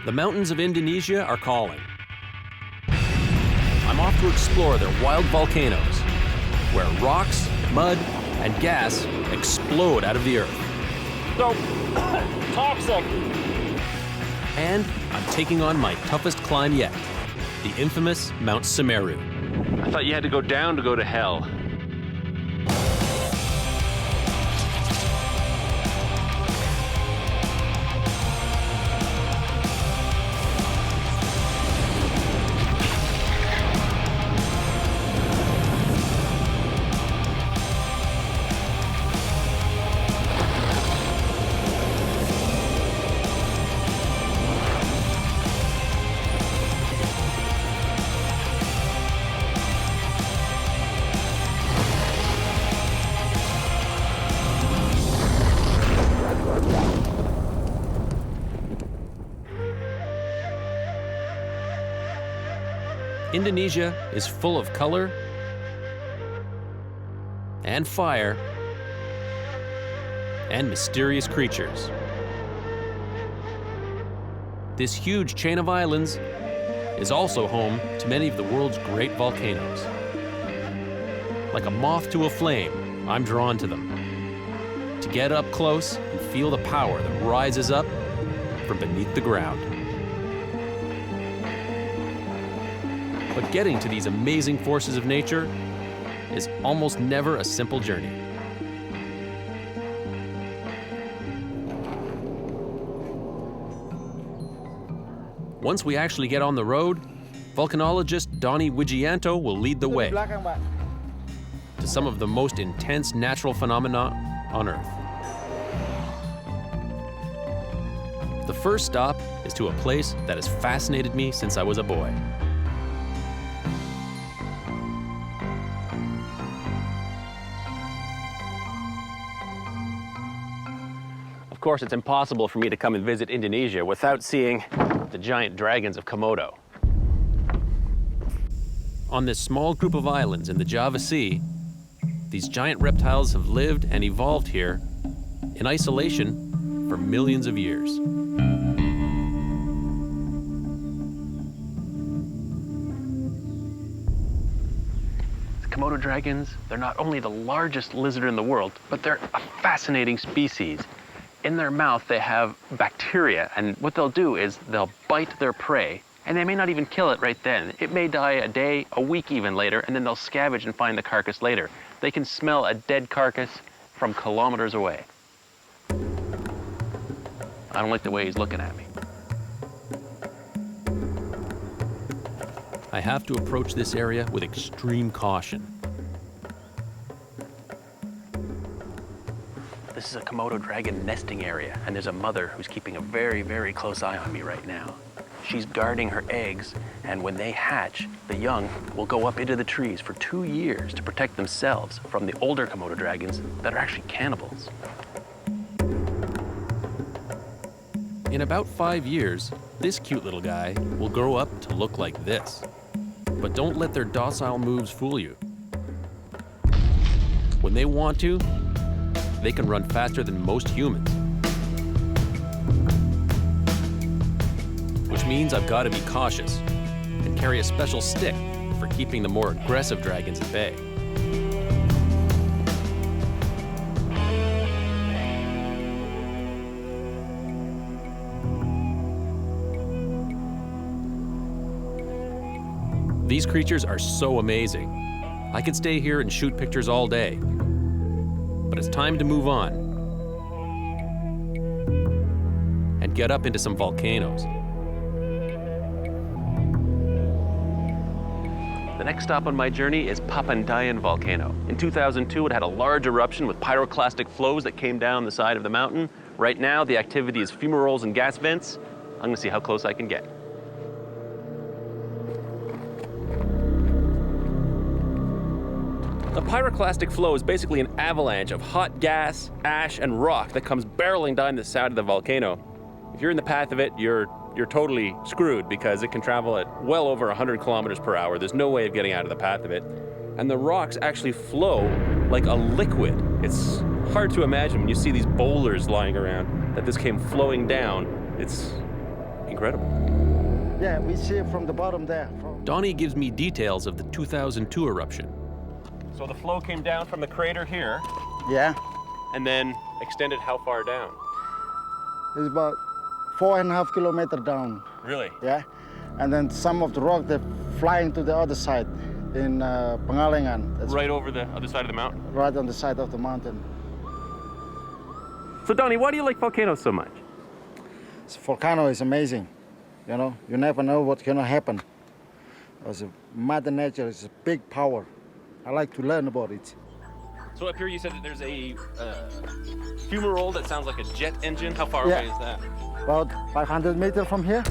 The mountains of Indonesia are calling. I'm off to explore their wild volcanoes, where rocks, mud, and gas explode out of the earth. So toxic. And I'm taking on my toughest climb yet, the infamous Mount Semeru. I thought you had to go down to go to hell. Indonesia is full of color and fire and mysterious creatures. This huge chain of islands is also home to many of the world's great volcanoes. Like a moth to a flame, I'm drawn to them, to get up close and feel the power that rises up from beneath the ground. But getting to these amazing forces of nature is almost never a simple journey. Once we actually get on the road, volcanologist Donny will lead the way to some of the most intense natural phenomena on Earth. The first stop is to a place that has fascinated me since I was a boy. Of course, it's impossible for me to come and visit Indonesia without seeing the giant dragons of Komodo. On this small group of islands in the Java Sea, these giant reptiles have lived and evolved here in isolation for millions of years. The Komodo dragons, they're not only the largest lizard in the world, but they're a fascinating species. In their mouth, they have bacteria, and what they'll do is they'll bite their prey, and they may not even kill it right then. It may die a day, a week even later, and then they'll scavenge and find the carcass later. They can smell a dead carcass from kilometers away. I don't like the way he's looking at me. I have to approach this area with extreme caution. This is a Komodo dragon nesting area, and there's a mother who's keeping a very, very close eye on me right now. She's guarding her eggs, and when they hatch, the young will go up into the trees for 2 years to protect themselves from the older Komodo dragons that are actually cannibals. In about 5 years, this cute little guy will grow up to look like this. But don't let their docile moves fool you. When they want to, they can run faster than most humans. Which means I've got to be cautious and carry a special stick for keeping the more aggressive dragons at bay. These creatures are so amazing. I could stay here and shoot pictures all day. But it's time to move on and get up into some volcanoes. The next stop on my journey is Papandayam volcano. In 2002, it had a large eruption with pyroclastic flows that came down the side of the mountain. Right now, the activity is fumaroles and gas vents. I'm gonna see how close I can get. A pyroclastic flow is basically an avalanche of hot gas, ash, and rock that comes barreling down the side of the volcano. If you're in the path of it, you're totally screwed because it can travel at well over 100 kilometers per hour. There's no way of getting out of the path of it. And the rocks actually flow like a liquid. It's hard to imagine when you see these boulders lying around that this came flowing down. It's Incredible. Yeah, we see it from the bottom there. Donny gives me details of the 2002 eruption. So the flow came down from the crater here, Yeah, and then extended how far down? it's about 4.5 kilometers down. Really? Yeah, and then some of the rock they're flying to the other side in Pangalengan. That's Right over the other side of the mountain? right on the side of the mountain. So Donny, why do you like volcanoes so much? This volcano is amazing. You know, you never know what's gonna happen. Because Mother Nature is a big power. I like to learn about it. So up here you said that there's a fumarole that sounds like a jet engine. How far Yeah. away is that? About 500 meters from here.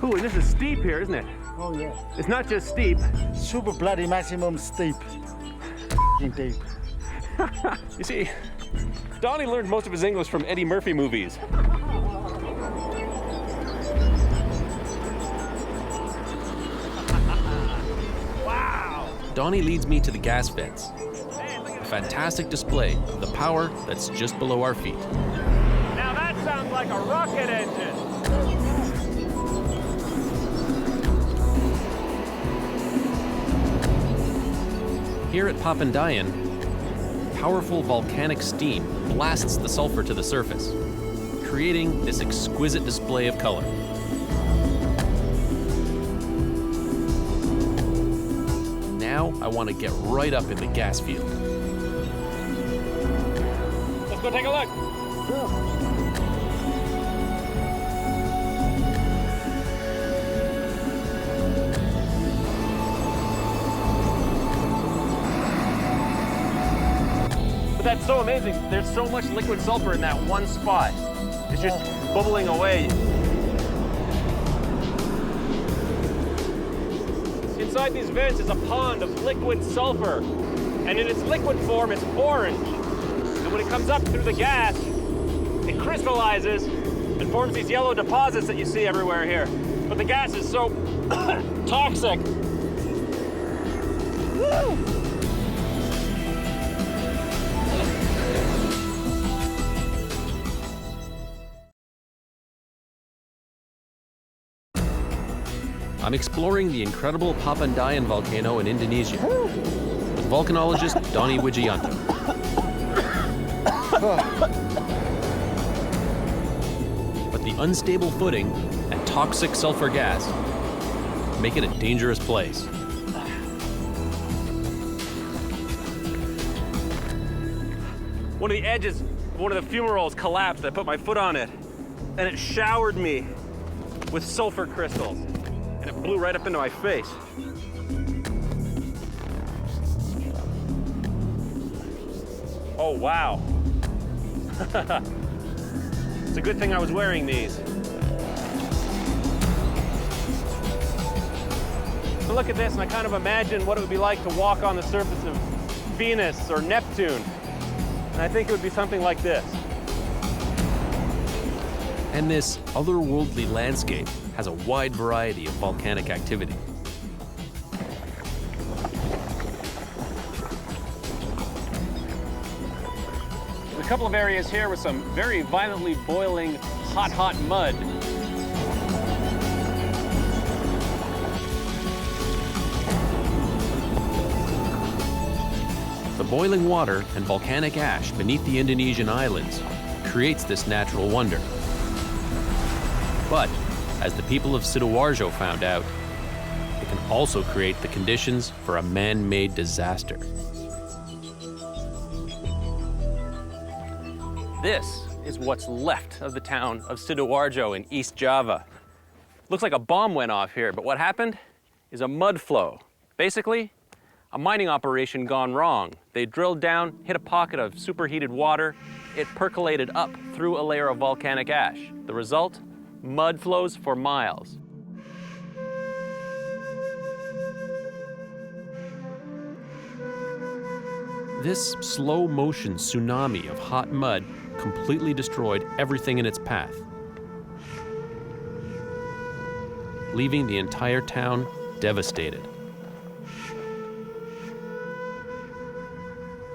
Ooh, and this is steep here, isn't it? Oh yeah. It's not just steep. Super bloody maximum steep. Deep. You see, Donny learned most of his English from Eddie Murphy movies. Donny leads me to the gas vents. A fantastic display of the power that's just below our feet. Now that sounds like a rocket engine. Here at Papandayam, powerful volcanic steam blasts the sulphur to the surface, creating this exquisite display of color. Now I want to get right up in the gas field. Let's go take a look. But that's so amazing. There's so much liquid sulfur in that one spot. It's just bubbling away. Inside these vents is a pond of liquid sulfur. And in its liquid form, it's orange. And when it comes up through the gas, it crystallizes and forms these yellow deposits that you see everywhere here. But the gas is so toxic. Woo! I'm exploring the incredible Papandayam volcano in Indonesia with volcanologist Donny Wijayanto. But the unstable footing and toxic sulfur gas make it a dangerous place. One of the edges, one of the fumaroles collapsed. I put my foot on it, and it showered me with sulfur crystals. And it blew right up into my face. Oh, wow. It's a good thing I was wearing these. So look at this, and I kind of imagine what it would be like to walk on the surface of Venus or Neptune. And I think it would be something like this. And this otherworldly landscape has a wide variety of volcanic activity. There's a couple of areas here with some very violently boiling, hot mud. The boiling water and volcanic ash beneath the Indonesian islands creates this natural wonder. But, as the people of Sidoarjo found out, it can also create the conditions for a man-made disaster. This is what's left of the town of Sidoarjo in East Java. Looks like a bomb went off here, but what happened is a mud flow. Basically, a mining operation gone wrong. They drilled down, hit a pocket of superheated water, it percolated up through a layer of volcanic ash. The result? Mud flows for miles. This slow-motion tsunami of hot mud completely destroyed everything in its path, leaving the entire town devastated.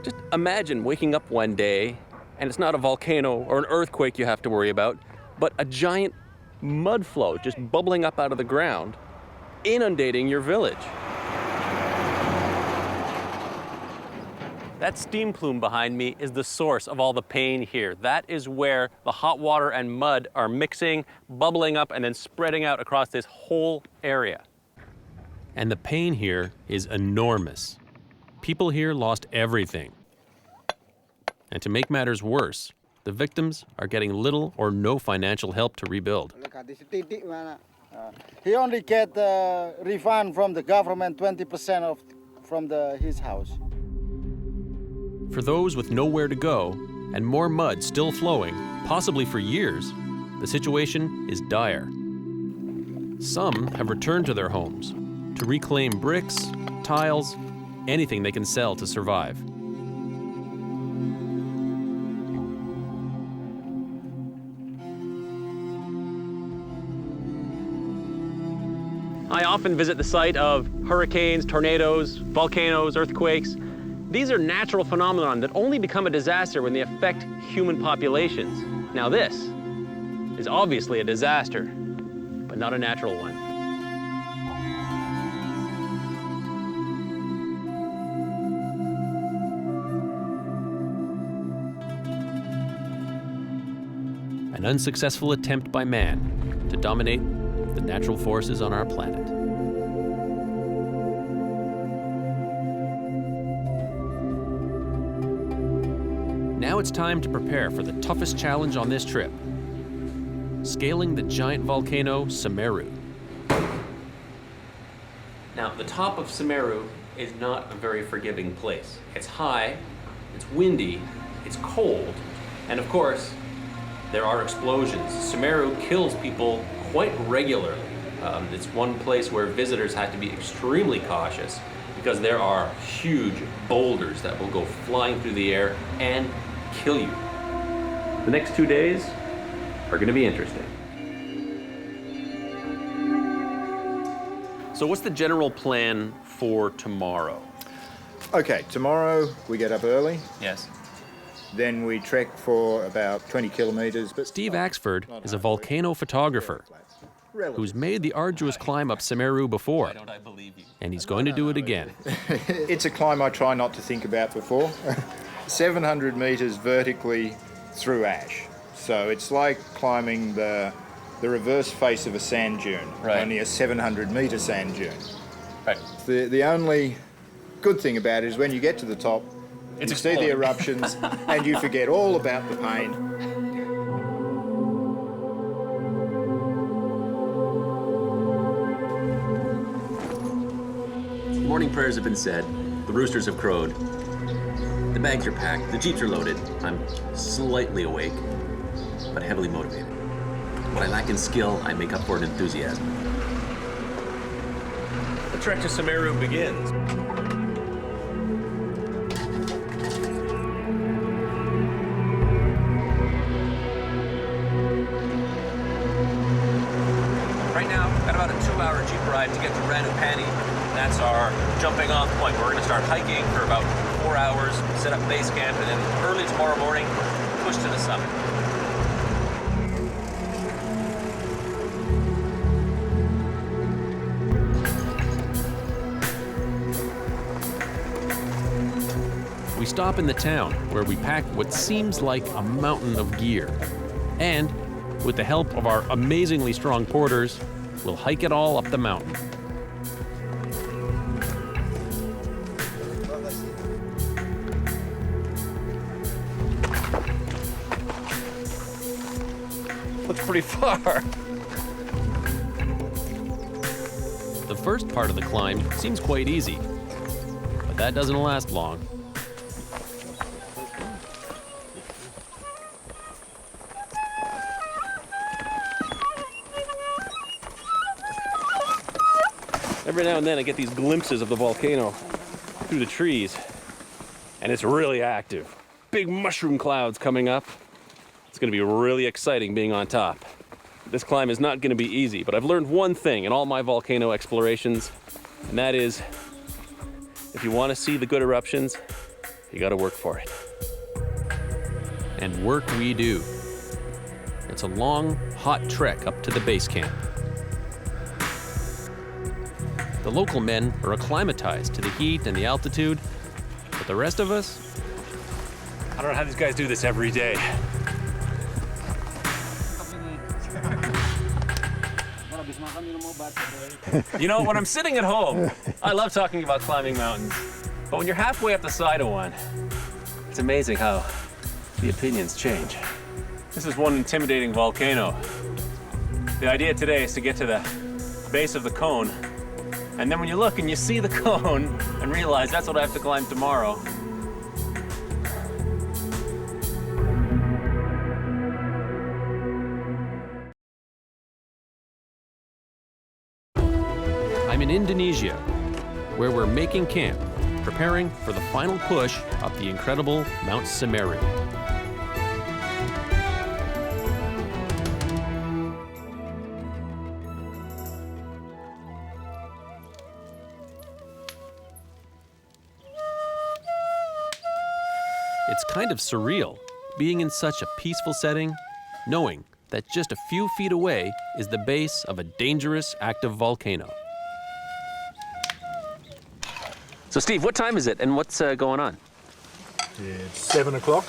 Just imagine waking up one day And it's not a volcano or an earthquake you have to worry about, but a giant mud flow just bubbling up out of the ground, inundating your village. That steam plume behind me is the source of all the pain here. That is where the hot water and mud are mixing, bubbling up, and then spreading out across this whole area. And the pain here is enormous. People here lost everything. And to make matters worse, the victims are getting little or no financial help to rebuild. He only get the refund from the government, 20% from his house. For those with nowhere to go and more mud still flowing, possibly for years, the situation is dire. Some have returned to their homes to reclaim bricks, tiles, anything they can sell to survive. I often visit the site of hurricanes, tornadoes, volcanoes, earthquakes. These are natural phenomena that only become a disaster when they affect human populations. Now this is obviously a disaster, but not a natural one. An unsuccessful attempt by man to dominate the natural forces on our planet. Now it's time to prepare for the toughest challenge on this trip: scaling the giant volcano Semeru. Now, the top of Semeru is not a very forgiving place. It's high, it's windy, it's cold, and of course, there are explosions. Semeru kills people quite regularly. It's one place where visitors have to be extremely cautious because there are huge boulders that will go flying through the air and kill you. The next 2 days are going to be interesting. So what's the general plan for tomorrow? Okay, tomorrow we get up early. Yes. Then we trek for about 20 kilometers. But Steve Axford is a volcano photographer who's made the arduous climb up Semeru before, and he's going to do it again. It's a climb I try not to think about before. 700 meters vertically through ash. So it's like climbing the reverse face of a sand dune, Right. only a 700-meter sand dune. Right. The only good thing about it is when you get to the top, It's you see the exploding. eruptions and you forget all about the pain. Morning prayers have been said, the roosters have crowed, the bags are packed, the jeeps are loaded. I'm slightly awake, but heavily motivated. What I lack in skill, I make up for in enthusiasm. The trek to Semeru begins. Right now, got about a 2-hour jeep ride to get to Ranupani. That's our jumping off point. We're going to start hiking for about 4 hours, set up base camp, and then early tomorrow morning, push to the summit. We stop in the town where we pack what seems like a mountain of gear. And with the help of our amazingly strong porters, we'll hike it all up the mountain. Looks pretty far. The first part of the climb seems quite easy, but that doesn't last long. Every now and then I get these glimpses of the volcano through the trees, and it's really active. Big mushroom clouds coming up. It's going to be really exciting being on top. This climb is not going to be easy, but I've learned one thing in all my volcano explorations, and that is, if you want to see the good eruptions, you got to work for it. and work we do. It's a long, hot trek up to the base camp. The local men are acclimatized to the heat and the altitude, but the rest of us, I don't know how these guys do this every day. You know, when I'm sitting at home, I love talking about climbing mountains, but when you're halfway up the side of one, it's amazing how the opinions change. This is one intimidating volcano. The idea today is to get to the base of the cone, and then when you look and you see the cone and realize that's what I have to climb tomorrow. I'm in Indonesia, where we're making camp, preparing for the final push up the incredible Mount Semeru. It's kind of surreal, being in such a peaceful setting, knowing that just a few feet away is the base of a dangerous active volcano. So Steve, what time is it and what's going on? It's 7 o'clock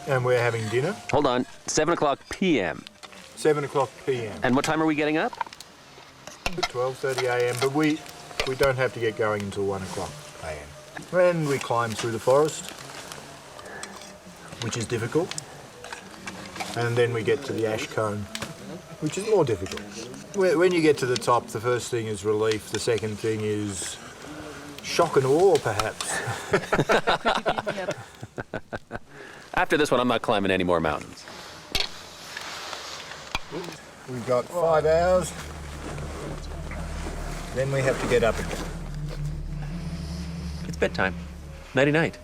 and we're having dinner. Hold on, 7 o'clock p.m. 7 o'clock p.m. And what time are we getting up? 12:30 a.m. But we don't have to get going until 1 o'clock a.m. Then we climb through the forest, which is difficult. And then we get to the ash cone, which is more difficult. When you get to the top, the first thing is relief. The second thing is shock and awe, perhaps. After this one, I'm not climbing any more mountains. We've got 5 hours. Then we have to get up again. It's bedtime. Nighty-night.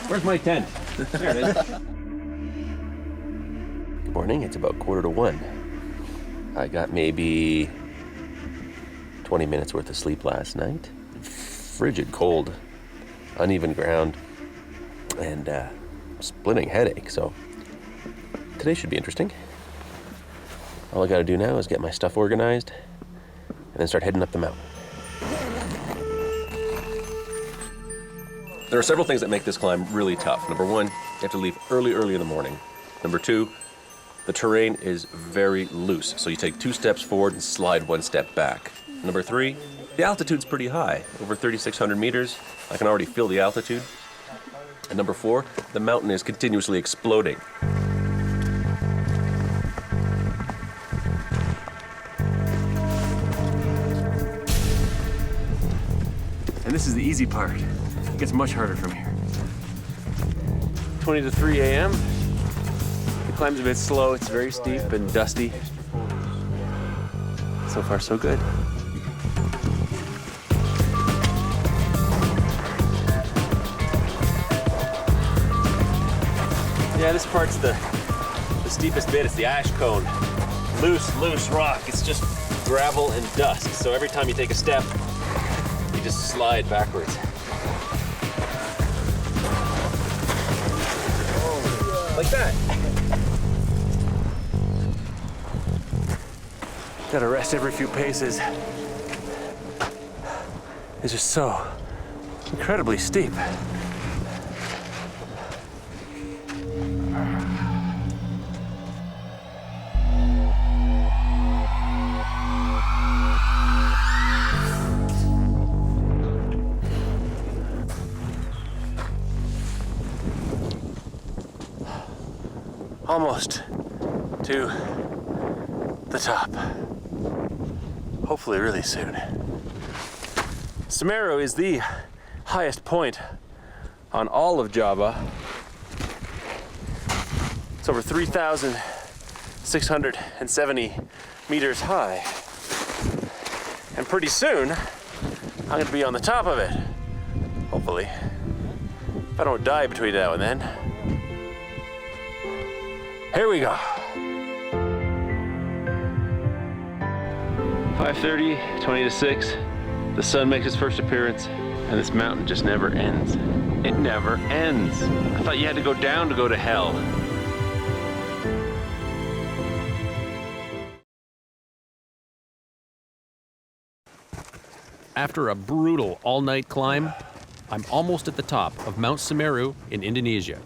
Where's my tent? There it is. Good morning, it's about 1:45. I got maybe 20 minutes worth of sleep last night. Frigid cold, uneven ground, and splitting headache, so today should be interesting. All I gotta do now is get my stuff organized and then start heading up the mountain. There are several things that make this climb really tough. Number one, you have to leave early in the morning. Number two, the terrain is very loose, so you take 2 steps forward and slide 1 step back. Number three, the altitude's pretty high, over 3,600 meters. I can already feel the altitude. And number four, the mountain is continuously exploding. And this is the easy part. It gets much harder from here. 20 to 3 a.m. The climb's a bit slow. It's very steep and dusty. So far, so good. Yeah, this part's the steepest bit. It's the ash cone. Loose rock. It's just gravel and dust. So every time you take a step, you just slide backwards. Like that. Gotta rest every few paces. It's just so incredibly steep. Almost to the top. Hopefully really soon. Semeru is the highest point on all of Java. It's over 3,670 meters high. And pretty soon, I'm gonna be on the top of it. Hopefully. If I don't die between now and then. Here we go. 5:30, 20 to 6. The sun makes its first appearance, and this mountain just never ends. It never ends. I thought you had to go down to go to hell. After a brutal all-night climb, I'm almost at the top of Mount Semeru in Indonesia.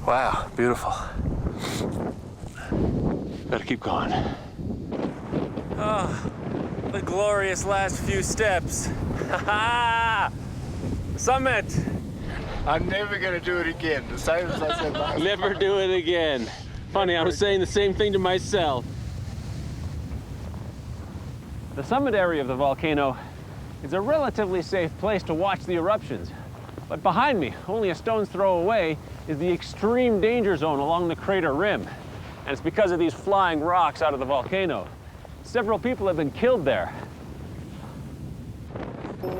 Wow, beautiful. Better keep going. Oh, the glorious last few steps. Summit! I'm never going to do it again. The same as I said last time. Never do it again. Funny, I was saying the same thing to myself. The summit area of the volcano is a relatively safe place to watch the eruptions. But behind me, only a stone's throw away, is the extreme danger zone along the crater rim. And it's because of these flying rocks out of the volcano. Several people have been killed there.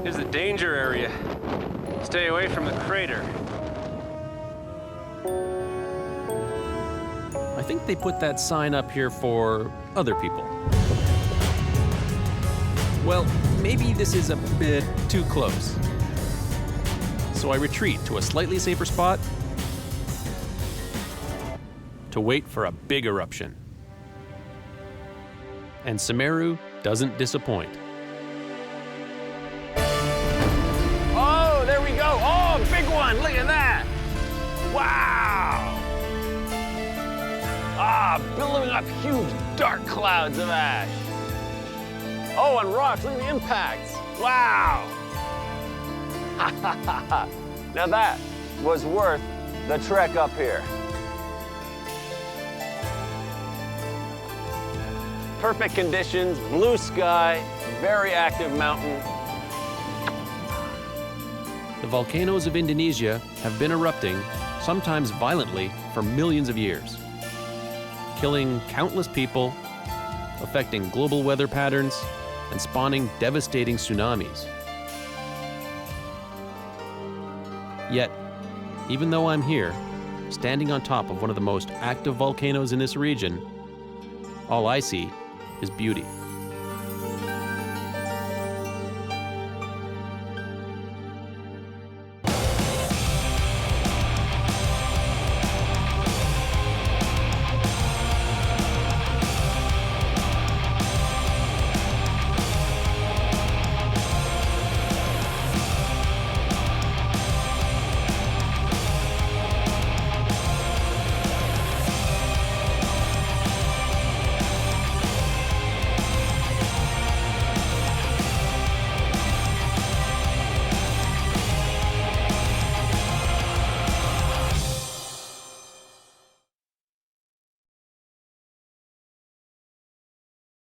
Here's the danger area. Stay away from the crater. I think they put that sign up here for other people. Well, maybe this is a bit too close. So I retreat to a slightly safer spot to wait for a big eruption. And Semeru doesn't disappoint. Oh, there we go. Oh, a big one. Look at that. Wow. Ah, billowing up huge dark clouds of ash. Oh, and rocks, look at the impacts. Wow. Now that was worth the trek up here. Perfect conditions, blue sky, very active mountain. The volcanoes of Indonesia have been erupting, sometimes violently, for millions of years, killing countless people, affecting global weather patterns, and spawning devastating tsunamis. Yet, even though I'm here, standing on top of one of the most active volcanoes in this region, all I see is beauty.